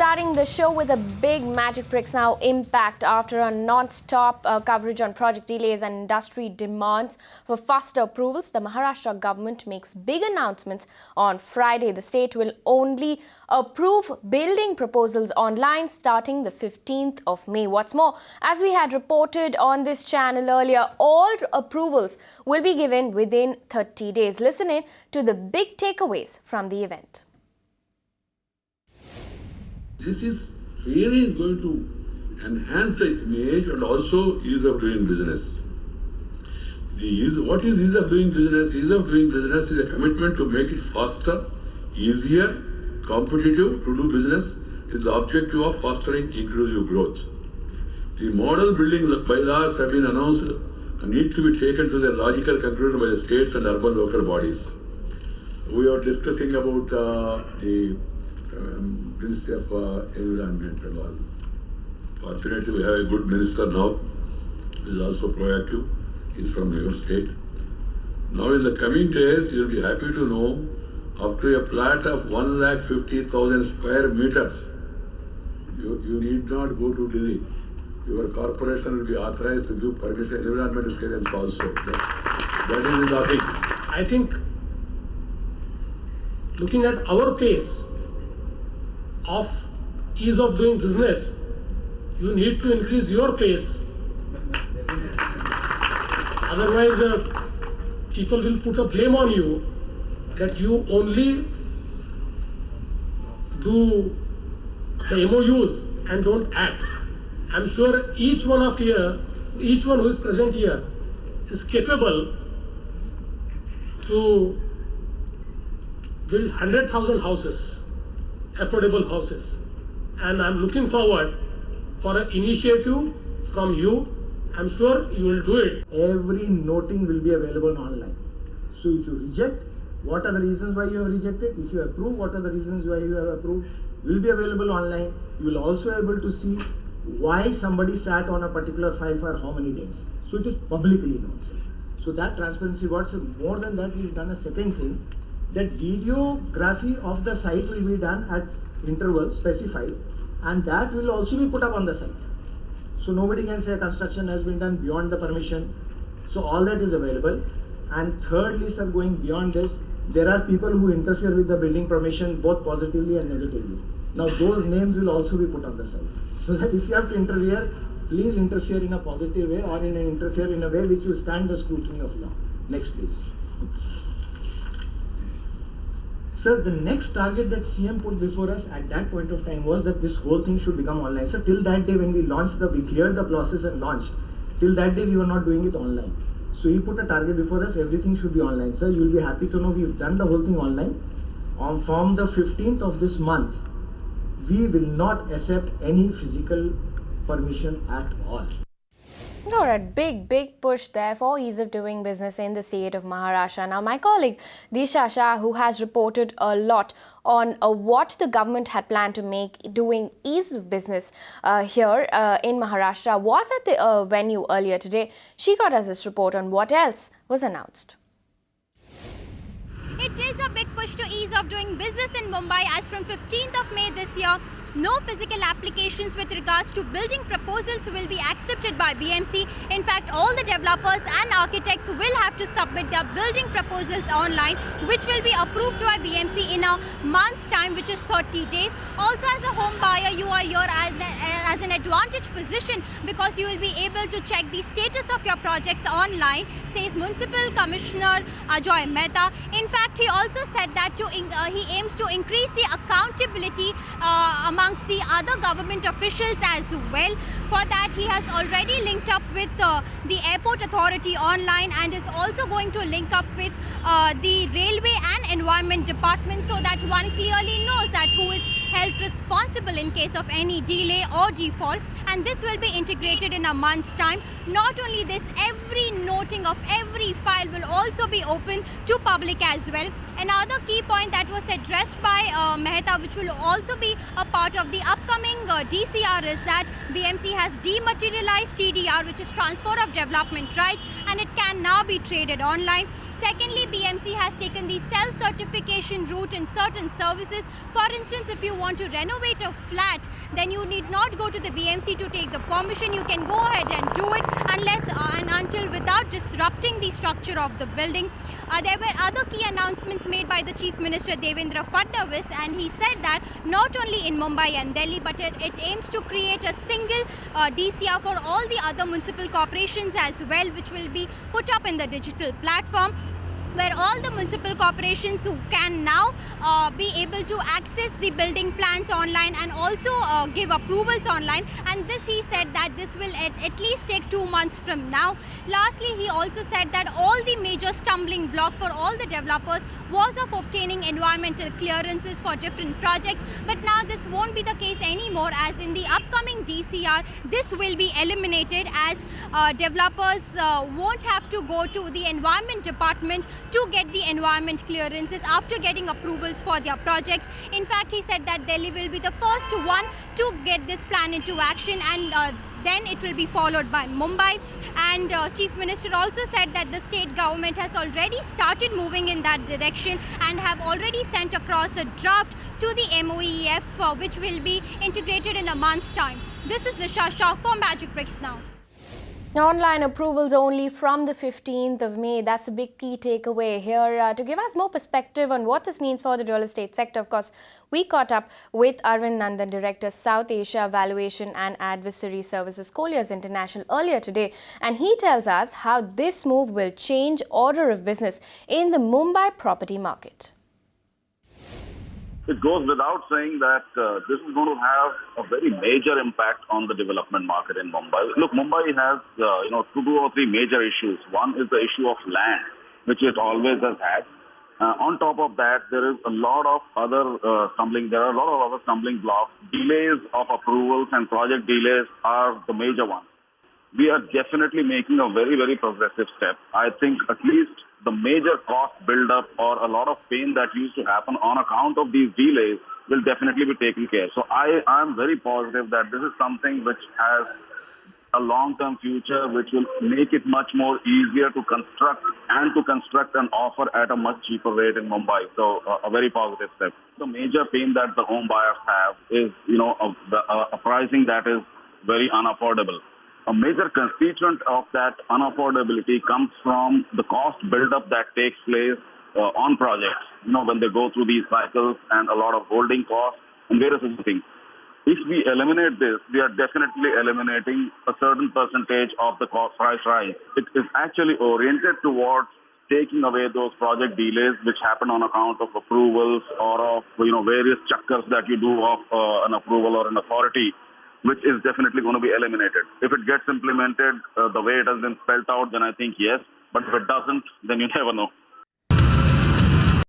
starting the show with a big magic bricks now impact after a non-stop coverage on project delays and industry demands for faster approvals. The Maharashtra government makes big announcements on Friday. The state will only approve building proposals online starting the 15th of May. What's more, as we had reported on this channel earlier, all approvals will be given within 30 days. Listen in to the big takeaways from the event. This is really going to enhance the image and also ease of doing business. What is ease of doing business? Ease of doing business is a commitment to make it faster, easier, competitive to do business with the objective of fostering inclusive growth. The model building bylaws have been announced and need to be taken to their logical conclusion by the states and urban local bodies. We are discussing about the Ministry of Environment and all. Fortunately, we have a good minister now, who is also proactive. He is from your state. Now, in the coming days, you will be happy to know, up to a plot of 1,50,000 square meters, you need not go to Delhi. Your corporation will be authorized to give permission, environmental clearance also. That is the thing. I think, looking at our pace of ease of doing business, you need to increase your pace. Otherwise, people will put a blame on you that you only do the MOUs and don't act. I'm sure each one who is present here is capable to build 100,000 houses, affordable houses, and I'm looking forward for an initiative from you. I'm sure you will do it. Every noting will be available online. So if you reject, what are the reasons why you have rejected? If you approve, what are the reasons why you have approved? Will be available online. You will also able to see why somebody sat on a particular file for how many days. So it is publicly known. So that transparency works. More than that, we've done a second thing, that videography of the site will be done at intervals specified, and that will also be put up on the site. So nobody can say construction has been done beyond the permission. So all that is available. And thirdly, sir, going beyond this, there are people who interfere with the building permission both positively and negatively. Now those names will also be put on the site. So that if you have to interfere, please interfere in a positive way or interfere in a way which will stand the scrutiny of law. Next please. Sir, the next target that CM put before us at that point of time was that this whole thing should become online. So till that day when we cleared the process and launched, till that day we were not doing it online. So he put a target before us, everything should be online. Sir, you will be happy to know we've done the whole thing online. From the 15th of this month, we will not accept any physical permission at all. All right, big push there for ease of doing business in the state of Maharashtra. Now, my colleague Disha Shah, who has reported a lot on what the government had planned to make doing ease of business here in Maharashtra, was at the venue earlier today. She got us this report on what else was announced. It is a big push to ease of doing business in Mumbai, as from 15th of May this year, no physical applications with regards to building proposals will be accepted by BMC. In fact, all the developers and architects will have to submit their building proposals online, which will be approved by BMC in a month's time, which is 30 days. Also, as a home buyer, you are here as an advantage position because you will be able to check the status of your projects online, says Municipal Commissioner Ajoy Mehta. In fact, he also said that he aims to increase the accountability amongst the other government officials as well. For that, he has already linked up with the Airport Authority online and is also going to link up with the Railway and Environment Department, so that one clearly knows that who is held responsible in case of any delay or default, and this will be integrated in a month's time. Not only this, every noting of every file will also be open to public as well. Another key point that was addressed by Mehta, which will also be a part of the upcoming DCR is that BMC has dematerialized TDR, which is transfer of development rights, and it can now be traded online. Secondly, BMC has taken the self-certification route in certain services. For instance, if you want to renovate a flat, then you need not go to the BMC to take the permission. You can go ahead and do it unless and until without disrupting the structure of the building. There were other key announcements made by the Chief Minister Devendra Fadnavis, and he said that not only in Mumbai and Delhi, but it aims to create a single DCR for all the other municipal corporations as well, which will be put up in the digital platform, where all the municipal corporations can now be able to access the building plans online and also give approvals online. And this, he said that this will at least take 2 months from now. Lastly, he also said that all the major stumbling block for all the developers was of obtaining environmental clearances for different projects. But now this won't be the case anymore, as in the upcoming DCR, this will be eliminated, as developers won't have to go to the environment department to get the environment clearances after getting approvals for their projects. In fact, he said that Delhi will be the first one to get this plan into action, and then it will be followed by Mumbai. And Chief Minister also said that the state government has already started moving in that direction and have already sent across a draft to the MOEF, which will be integrated in a month's time. This is Disha Shah for Magic Bricks Now. Now, online approvals only from the 15th of May. That's a big key takeaway here. To give us more perspective on what this means for the real estate sector, of course, we caught up with Arvind Nandan, Director, South Asia Valuation and Advisory Services, Colliers International, earlier today. And he tells us how this move will change order of business in the Mumbai property market. It goes without saying that this is going to have a very major impact on the development market in Mumbai. Look, Mumbai has, two or three major issues. One is the issue of land, which it always has had. On top of that, there is a lot of other stumbling blocks. Delays of approvals and project delays are the major ones. We are definitely making a very, very progressive step. I think at least the major cost build-up or a lot of pain that used to happen on account of these delays will definitely be taken care of. So I am very positive that this is something which has a long-term future, which will make it much more easier to construct and offer at a much cheaper rate in Mumbai. So a very positive step. The major pain that the home buyers have is, a pricing that is very unaffordable. A major constituent of that unaffordability comes from the cost build-up that takes place on projects, when they go through these cycles, and a lot of holding costs and various other things. If we eliminate this, we are definitely eliminating a certain percentage of the cost price rise. It is actually oriented towards taking away those project delays which happen on account of approvals or of various chakkars that you do of an approval or an authority, which is definitely going to be eliminated. If it gets implemented the way it has been spelled out, then I think yes. But if it doesn't, then you never know.